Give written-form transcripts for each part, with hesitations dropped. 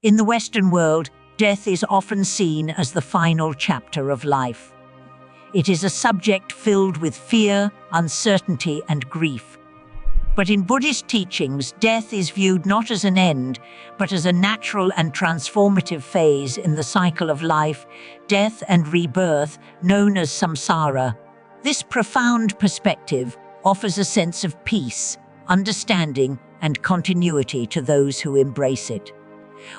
In the Western world, death is often seen as the final chapter of life. It is a subject filled with fear, uncertainty, and grief. But in Buddhist teachings, death is viewed not as an end, but as a natural and transformative phase in the cycle of life, death and rebirth, known as samsara. This profound perspective offers a sense of peace, understanding, and continuity to those who embrace it.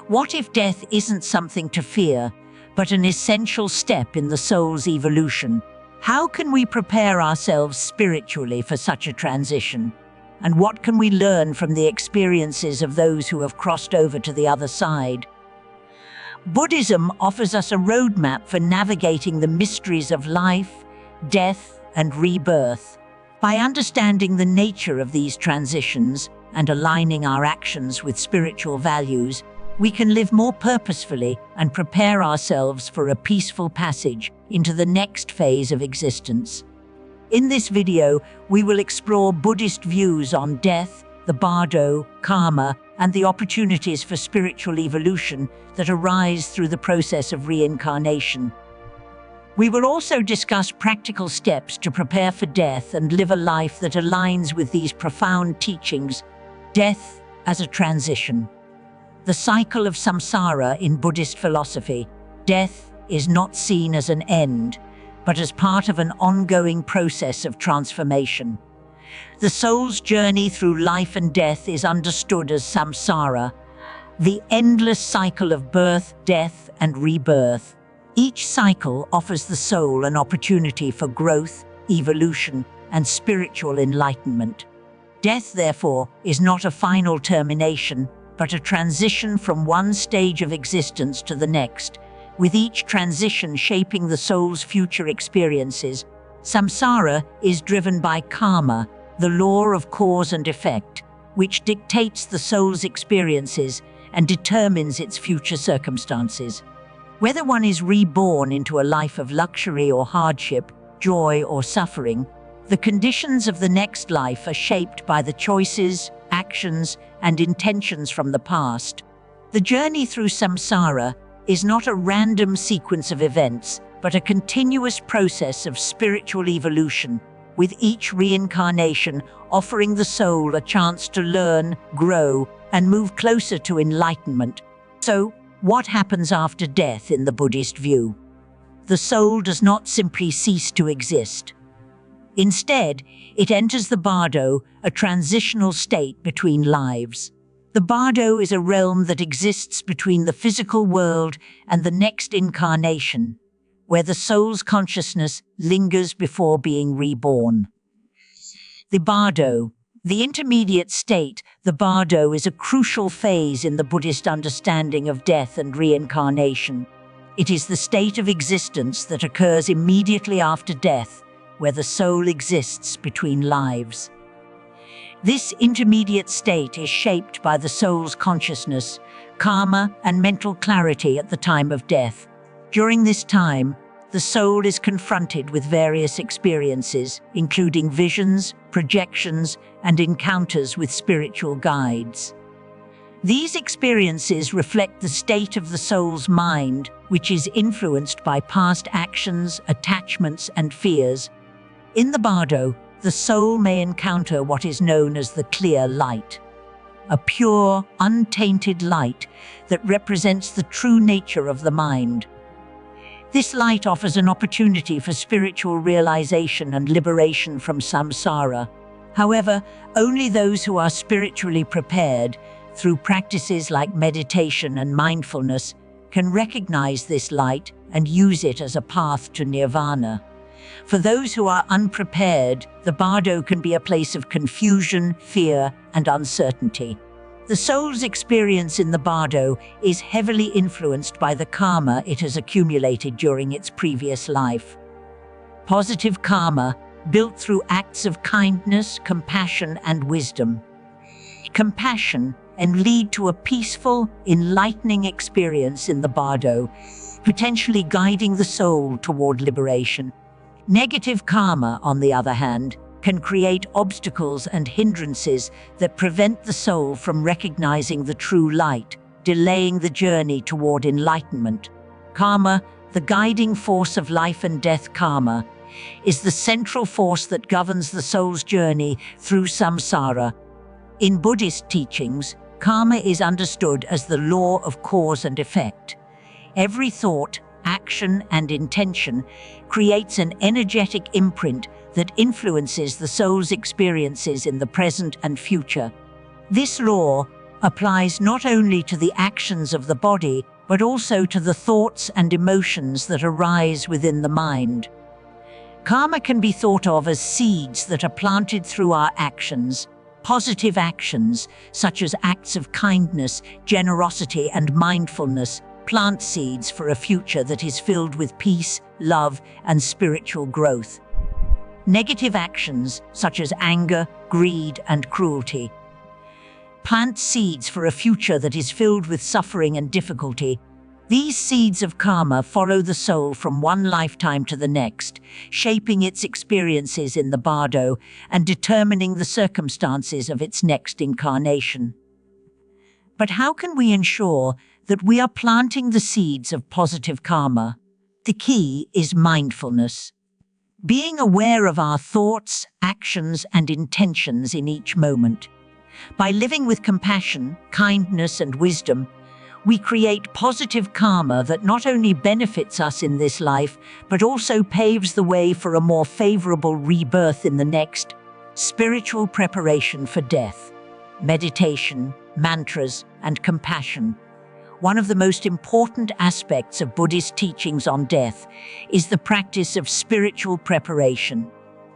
What if death isn't something to fear, but an essential step in the soul's evolution? How can we prepare ourselves spiritually for such a transition? And what can we learn from the experiences of those who have crossed over to the other side? Buddhism offers us a roadmap for navigating the mysteries of life, death, and rebirth. By understanding the nature of these transitions and aligning our actions with spiritual values, we can live more purposefully and prepare ourselves for a peaceful passage into the next phase of existence. In this video, we will explore Buddhist views on death, the bardo, karma, and the opportunities for spiritual evolution that arise through the process of reincarnation. We will also discuss practical steps to prepare for death and live a life that aligns with these profound teachings. Death as a transition. The cycle of samsara in Buddhist philosophy. Death is not seen as an end, but as part of an ongoing process of transformation. The soul's journey through life and death is understood as samsara, the endless cycle of birth, death, and rebirth. Each cycle offers the soul an opportunity for growth, evolution, and spiritual enlightenment. Death, therefore, is not a final termination, but a transition from one stage of existence to the next, with each transition shaping the soul's future experiences. Samsara is driven by karma, the law of cause and effect, which dictates the soul's experiences and determines its future circumstances. Whether one is reborn into a life of luxury or hardship, joy or suffering, the conditions of the next life are shaped by the choices, actions, and intentions from the past. The journey through samsara is not a random sequence of events, but a continuous process of spiritual evolution, with each reincarnation offering the soul a chance to learn, grow, and move closer to enlightenment. So, what happens after death in the Buddhist view? The soul does not simply cease to exist. Instead, it enters the bardo, a transitional state between lives. The bardo is a realm that exists between the physical world and the next incarnation, where the soul's consciousness lingers before being reborn. The bardo, the intermediate state, the bardo is a crucial phase in the Buddhist understanding of death and reincarnation. It is the state of existence that occurs immediately after death, where the soul exists between lives. This intermediate state is shaped by the soul's consciousness, karma, and mental clarity at the time of death. During this time, the soul is confronted with various experiences, including visions, projections, and encounters with spiritual guides. These experiences reflect the state of the soul's mind, which is influenced by past actions, attachments, and fears. In the bardo, the soul may encounter what is known as the clear light, a pure, untainted light that represents the true nature of the mind. This light offers an opportunity for spiritual realization and liberation from samsara. However, only those who are spiritually prepared, through practices like meditation and mindfulness, can recognize this light and use it as a path to nirvana. For those who are unprepared, the bardo can be a place of confusion, fear, and uncertainty. The soul's experience in the bardo is heavily influenced by the karma it has accumulated during its previous life. Positive karma, built through acts of kindness, compassion, and wisdom. Compassion and lead to a peaceful, enlightening experience in the bardo, potentially guiding the soul toward liberation. Negative karma, on the other hand, can create obstacles and hindrances that prevent the soul from recognizing the true light, delaying the journey toward enlightenment. Karma, the guiding force of life and death. Karma is the central force that governs the soul's journey through samsara. In Buddhist teachings, karma is understood as the law of cause and effect. Every thought, action, and intention creates an energetic imprint that influences the soul's experiences in the present and future. This law applies not only to the actions of the body, but also to the thoughts and emotions that arise within the mind. Karma can be thought of as seeds that are planted through our actions. Positive actions, such as acts of kindness, generosity, and mindfulness, plant seeds for a future that is filled with peace, love, and spiritual growth. Negative actions, such as anger, greed, and cruelty, plant seeds for a future that is filled with suffering and difficulty. These seeds of karma follow the soul from one lifetime to the next, shaping its experiences in the bardo and determining the circumstances of its next incarnation. But how can we ensure that we are planting the seeds of positive karma? The key is mindfulness. Being aware of our thoughts, actions, and intentions in each moment. By living with compassion, kindness, and wisdom, we create positive karma that not only benefits us in this life, but also paves the way for a more favorable rebirth in the next. Spiritual preparation for death. Meditation, mantras, and compassion. One of the most important aspects of Buddhist teachings on death is the practice of spiritual preparation.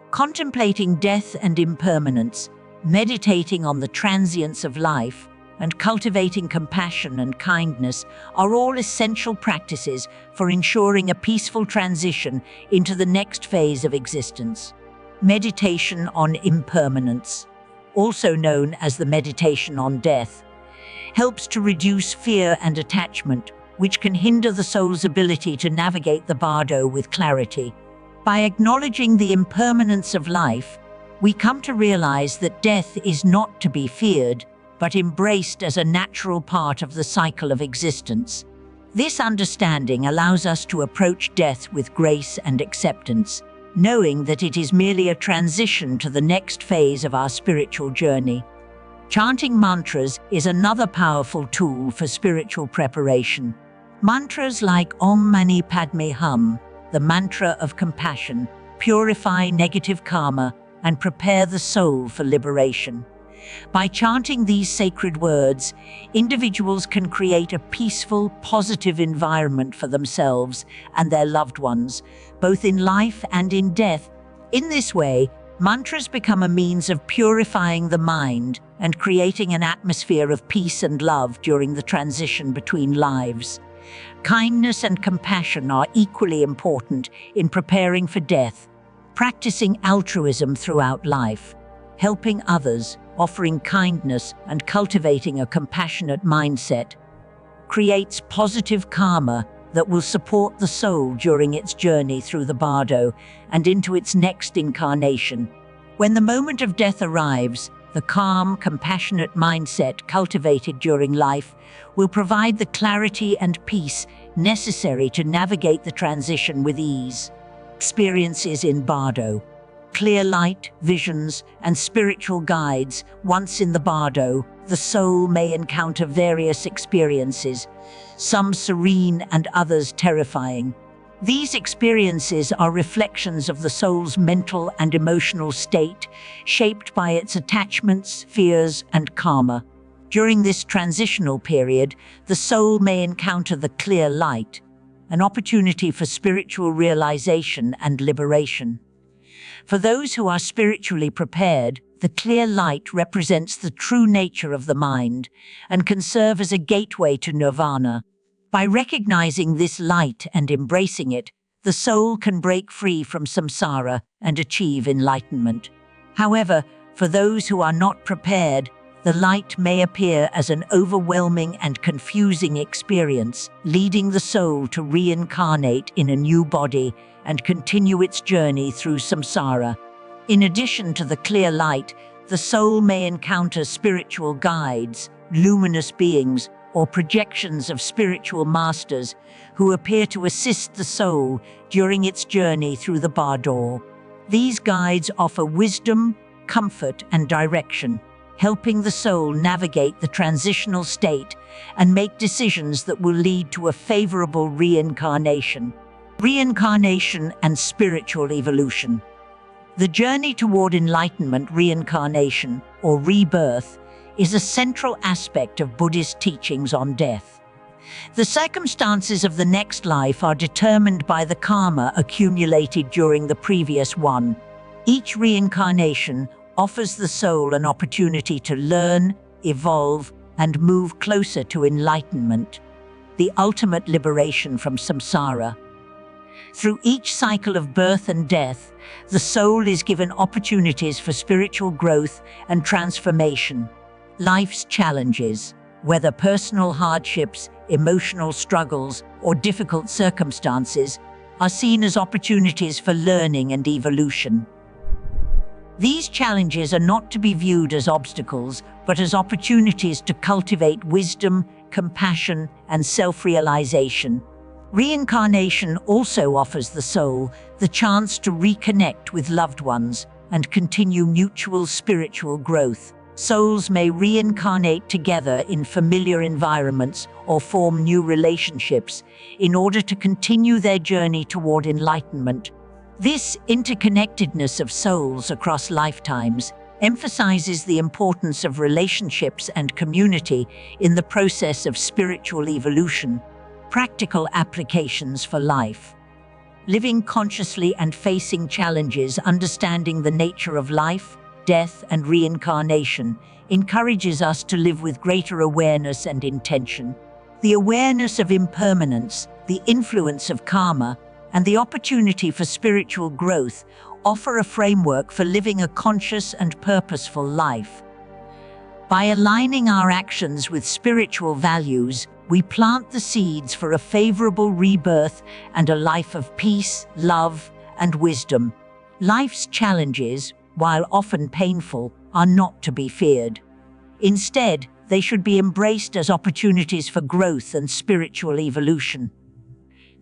Contemplating death and impermanence, meditating on the transience of life, and cultivating compassion and kindness are all essential practices for ensuring a peaceful transition into the next phase of existence. Meditation on impermanence, also known as the meditation on death, helps to reduce fear and attachment, which can hinder the soul's ability to navigate the bardo with clarity. By acknowledging the impermanence of life, we come to realize that death is not to be feared, but embraced as a natural part of the cycle of existence. This understanding allows us to approach death with grace and acceptance, knowing that it is merely a transition to the next phase of our spiritual journey. Chanting mantras is another powerful tool for spiritual preparation. Mantras like Om Mani Padme Hum, the mantra of compassion, purify negative karma and prepare the soul for liberation. By chanting these sacred words, individuals can create a peaceful, positive environment for themselves and their loved ones, both in life and in death. In this way, mantras become a means of purifying the mind and creating an atmosphere of peace and love during the transition between lives. Kindness and compassion are equally important in preparing for death. Practicing altruism throughout life, helping others, offering kindness, and cultivating a compassionate mindset creates positive karma that will support the soul during its journey through the bardo and into its next incarnation. When the moment of death arrives, the calm, compassionate mindset cultivated during life will provide the clarity and peace necessary to navigate the transition with ease. Experiences in bardo. Clear light, visions, and spiritual guides. Once in the bardo, the soul may encounter various experiences, some serene and others terrifying. These experiences are reflections of the soul's mental and emotional state, shaped by its attachments, fears, and karma. During this transitional period, the soul may encounter the clear light, an opportunity for spiritual realization and liberation. For those who are spiritually prepared, the clear light represents the true nature of the mind and can serve as a gateway to nirvana. By recognizing this light and embracing it, the soul can break free from samsara and achieve enlightenment. However, for those who are not prepared, the light may appear as an overwhelming and confusing experience, leading the soul to reincarnate in a new body and continue its journey through samsara. In addition to the clear light, the soul may encounter spiritual guides, luminous beings, or projections of spiritual masters who appear to assist the soul during its journey through the bar door. These guides offer wisdom, comfort, and direction, helping the soul navigate the transitional state and make decisions that will lead to a favorable reincarnation. Reincarnation and spiritual evolution. The journey toward enlightenment, reincarnation, or rebirth, is a central aspect of Buddhist teachings on death. The circumstances of the next life are determined by the karma accumulated during the previous one. Each reincarnation offers the soul an opportunity to learn, evolve, and move closer to enlightenment, the ultimate liberation from samsara. Through each cycle of birth and death, the soul is given opportunities for spiritual growth and transformation. Life's challenges, whether personal hardships, emotional struggles, or difficult circumstances, are seen as opportunities for learning and evolution. These challenges are not to be viewed as obstacles, but as opportunities to cultivate wisdom, compassion, and self-realization. Reincarnation also offers the soul the chance to reconnect with loved ones and continue mutual spiritual growth. Souls may reincarnate together in familiar environments or form new relationships in order to continue their journey toward enlightenment. This interconnectedness of souls across lifetimes emphasizes the importance of relationships and community in the process of spiritual evolution. Practical applications for life. Living consciously and facing challenges, understanding the nature of life, death, and reincarnation encourages us to live with greater awareness and intention. The awareness of impermanence, the influence of karma, and the opportunity for spiritual growth offer a framework for living a conscious and purposeful life. By aligning our actions with spiritual values, we plant the seeds for a favorable rebirth and a life of peace, love, and wisdom. Life's challenges, while often painful, are not to be feared. Instead, they should be embraced as opportunities for growth and spiritual evolution.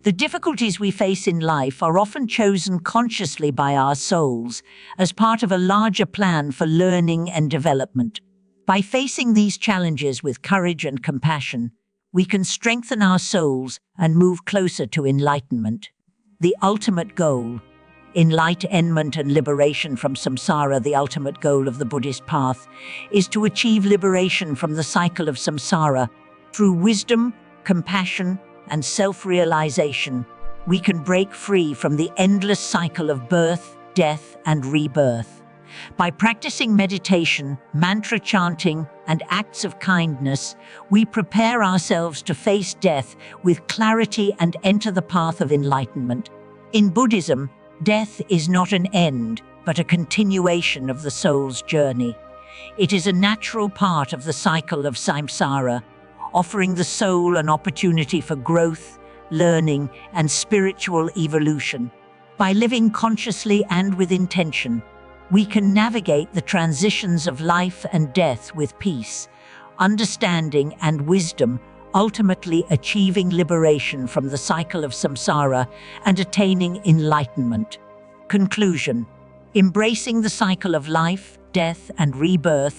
The difficulties we face in life are often chosen consciously by our souls as part of a larger plan for learning and development. By facing these challenges with courage and compassion, we can strengthen our souls and move closer to enlightenment. The ultimate goal. Enlightenment and liberation from samsara. The ultimate goal of the Buddhist path is to achieve liberation from the cycle of samsara. Through wisdom, compassion, and self-realization, we can break free from the endless cycle of birth, death, and rebirth. By practicing meditation, mantra chanting, and acts of kindness, we prepare ourselves to face death with clarity and enter the path of enlightenment. In Buddhism, death is not an end, but a continuation of the soul's journey. It is a natural part of the cycle of samsara, offering the soul an opportunity for growth, learning, and spiritual evolution. By living consciously and with intention, we can navigate the transitions of life and death with peace, understanding, and wisdom, ultimately achieving liberation from the cycle of samsara and attaining enlightenment. Conclusion. Embracing the cycle of life, death, and rebirth